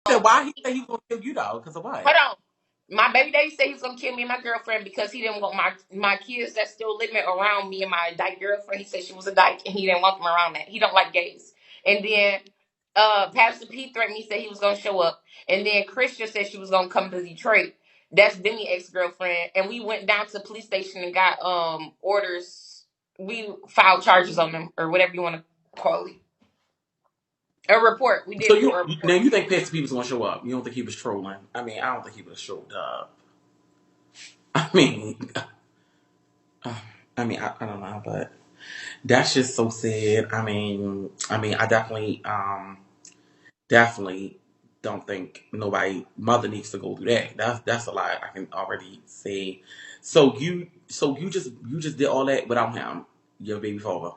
said why he said he's gonna kill you though? Because of what? Hold on. My baby daddy said he's gonna kill me and my girlfriend because he didn't want my kids that's still living around me and my dyke girlfriend. He said she was a dyke and he didn't want them around that. He don't like gays. And then Pastor P threatened me, said he was gonna show up. And then Christian said she was gonna come to Detroit. That's Demi ex girlfriend. And we went down to the police station and got orders. We filed charges on them or whatever you want to call it. A report. We So did you a now report. you think Pastor P was gonna show up? You don't think he was trolling? I mean, I don't think he would have showed up. I mean, uh, I don't know, but that's just so sad. I definitely, definitely don't think nobody mother needs to go through that. That's a lie. I can already say. So you just did all that without him, your baby father.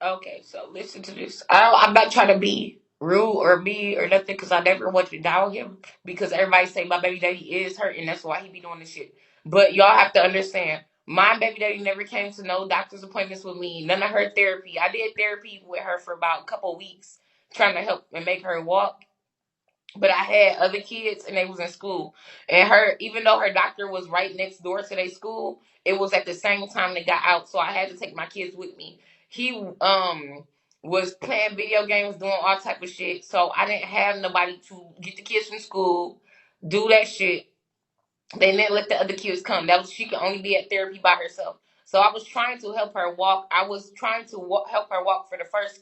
Okay, so listen to this. I'm not trying to be rude or be or nothing because I never want to down him because everybody say my baby daddy is hurt and that's why he be doing this shit. But y'all have to understand, my baby daddy never came to no doctor's appointments with me. None of her therapy. I did therapy with her for about a couple of weeks trying to help and make her walk. But I had other kids and they was in school. And her, even though her doctor was right next door to their school, it was at the same time they got out. So I had to take my kids with me. He was playing video games, doing all type of shit. So I didn't have nobody to get the kids from school, do that shit. They didn't let the other kids come. That was she could only be at therapy by herself. So I was trying to help her walk. I was trying to help her walk for the first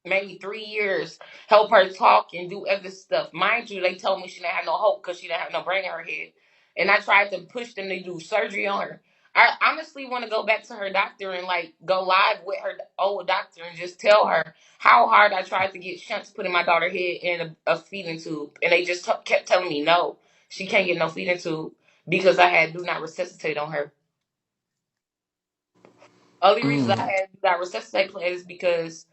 maybe 3 years, help her talk and do other stuff. Mind you, they told me she didn't have no hope because she didn't have no brain in her head. And I tried to push them to do surgery on her. I honestly want to go back to her doctor and like go live with her old doctor and just tell her how hard I tried to get shunts put in my daughter's head in a feeding tube. And they just kept telling me no, she can't get no feeding tube because I had do not resuscitate on her. Only reason I Mm. had do not resuscitate plan is because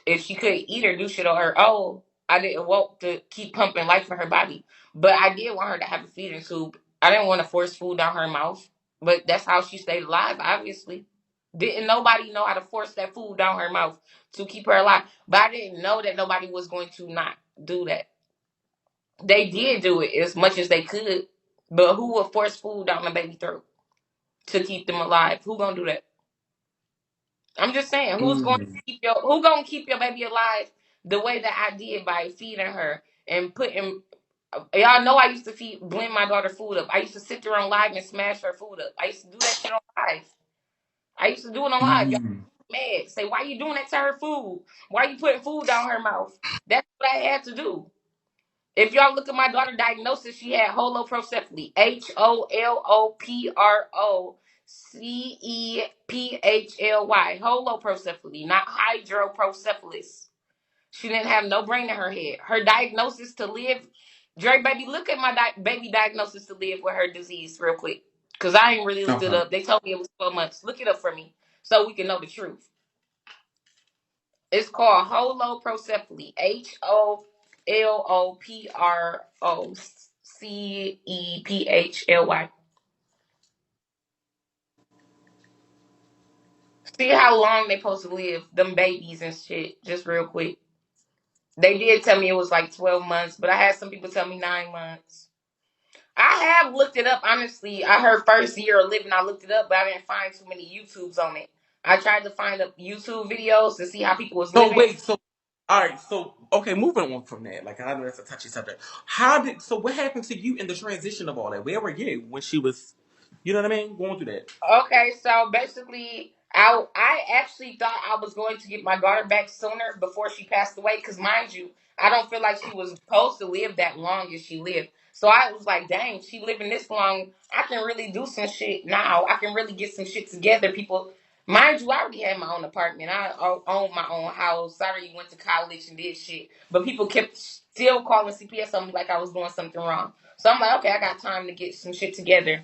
if she couldn't eat or do shit on her own, I didn't want to keep pumping life in her body. But I did want her to have a feeding tube. I didn't want to force food down her mouth. But that's how she stayed alive, obviously. Didn't nobody know how to force that food down her mouth to keep her alive. But I didn't know that nobody was going to not do that. They did do it as much as they could. But who would force food down the baby throat to keep them alive? Who gonna do that? I'm just saying, Mm. who gonna keep your baby alive the way that I did by feeding her and putting y'all know I used to blend my daughter food up. I used to sit there on live and smash her food up. I used to do that shit on live. I used to do it on live. Y'all Mm. mad. Say, why you doing that to her food? Why you putting food down her mouth? That's what I had to do. If y'all look at my daughter diagnosis, she had holoprocephaly. HOLOPROCEPHLY. Holoprocephaly, not hydrocephalus. She didn't have no brain in her head. Her diagnosis to live, Dre, baby, look at my baby diagnosis to live with her disease real quick. Because I ain't really looked it Okay. up. They told me it was 12 months. Look it up for me so we can know the truth. It's called holoprocephaly. HOLOPROCEPHLY. See how long they supposed to live, them babies and shit, just real quick. They did tell me it was like 12 months, but I had some people tell me 9 months. I have looked it up, honestly. I heard first year of living, I looked it up, but I didn't find too many YouTubes on it. I tried to find up YouTube videos to see how people was So living. wait, so all right, so okay, moving on from that. Like I know that's a touchy subject. What happened to you in the transition of all that? Where were you when she was, you know what I mean, going through that? Okay, so basically, I actually thought I was going to get my daughter back sooner before she passed away. Because mind you, I don't feel like she was supposed to live that long as she lived. So I was like, dang, she living this long. I can really do some shit now. I can really get some shit together. People, mind you, I already had my own apartment. I owned my own house. I already went to college and did shit. But people kept still calling CPS on me like I was doing something wrong. So I'm like, okay, I got time to get some shit together,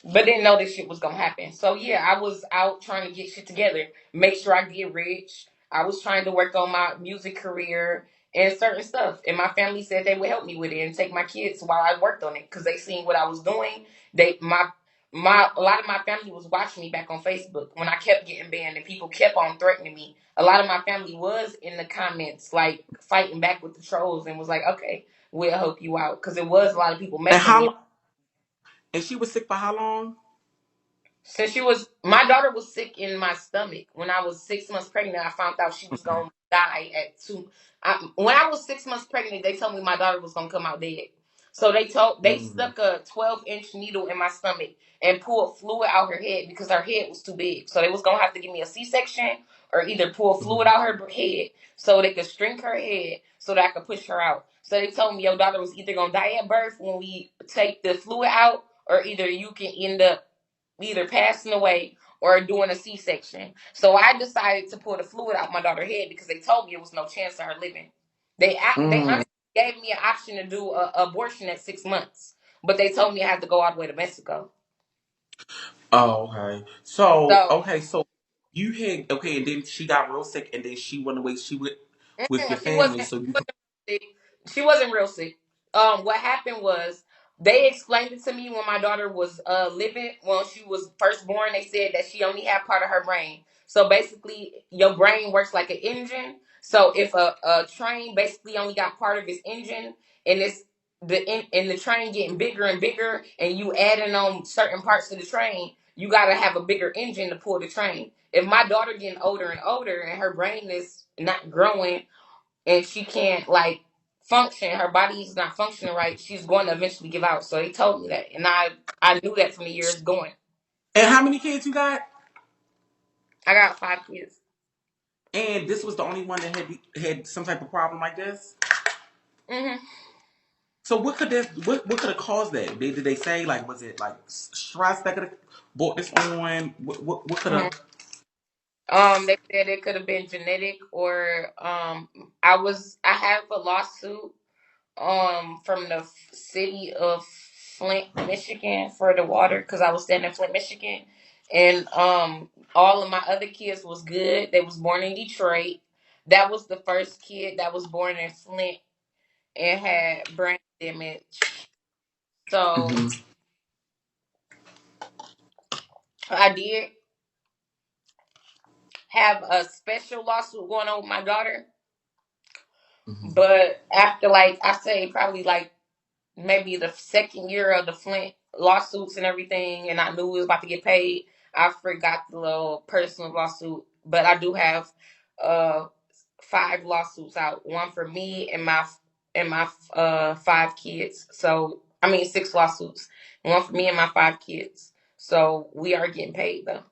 but didn't know this shit was gonna happen. So yeah, I was out trying to get shit together, make sure I get rich. I was trying to work on my music career and certain stuff. And my family said they would help me with it and take my kids while I worked on it because they seen what I was doing. They my a lot of my family was watching me back on Facebook when I kept getting banned and people kept on threatening me. A lot of my family was in the comments like fighting back with the trolls and was like, okay, we'll help you out, because it was a lot of people And messing me up. how? And she was sick for how long? Since my daughter was sick in my stomach when I was 6 months pregnant. I found out she was Okay. gonna die at two. When I was 6 months pregnant, they told me my daughter was gonna come out dead. So they Mm. stuck a 12-inch needle in my stomach and pulled fluid out her head because her head was too big. So they was gonna have to give me a C-section or either pull fluid Mhm. out her head so they could shrink her head so that I could push her out. So they told me your daughter was either gonna die at birth when we take the fluid out, or either you can end up either passing away or doing a C-section. So I decided to pull the fluid out my daughter's head because they told me it was no chance of her living. They Mm. honestly gave me an option to do a abortion at 6 months, but they told me I had to go all the way to Mexico. Oh, okay. So, So okay, so you had okay, and then she got real sick, and then she went away. She went with your She family, wasn't. so you. Sick. She wasn't real sick. What happened was they explained it to me when my daughter was living. When she was first born, they said that she only had part of her brain. So basically, your brain works like an engine. So if a train basically only got part of its engine, and the train getting bigger and bigger, and you adding on certain parts of the train, you got to have a bigger engine to pull the train. If my daughter getting older and older, and her brain is not growing, and she can't like function, her body's not functioning right, she's going to eventually give out. So they told me that, and I knew that from the years going. And how many kids you got? I got 5 kids. And this was the only one that had some type of problem like this. Hmm. So what could this? What could have caused that? Did they say like was it like stress that could have brought this on? What could Hmm. have? They said it could have been genetic, or I have a lawsuit from the city of Flint, Michigan for the water, because I was staying in Flint, Michigan, and all of my other kids was good. They was born in Detroit. That was the first kid that was born in Flint and had brain damage. So Mm-hmm. I did have a special lawsuit going on with my daughter, Mm-hmm. but after, like I say, probably like maybe the second year of the Flint lawsuits and everything, and I knew we was about to get paid, I forgot the little personal lawsuit. But I do have uh 5 lawsuits out, one for me and my 5 kids. So I mean 6 lawsuits, one for me and my 5 kids. So we are getting paid though.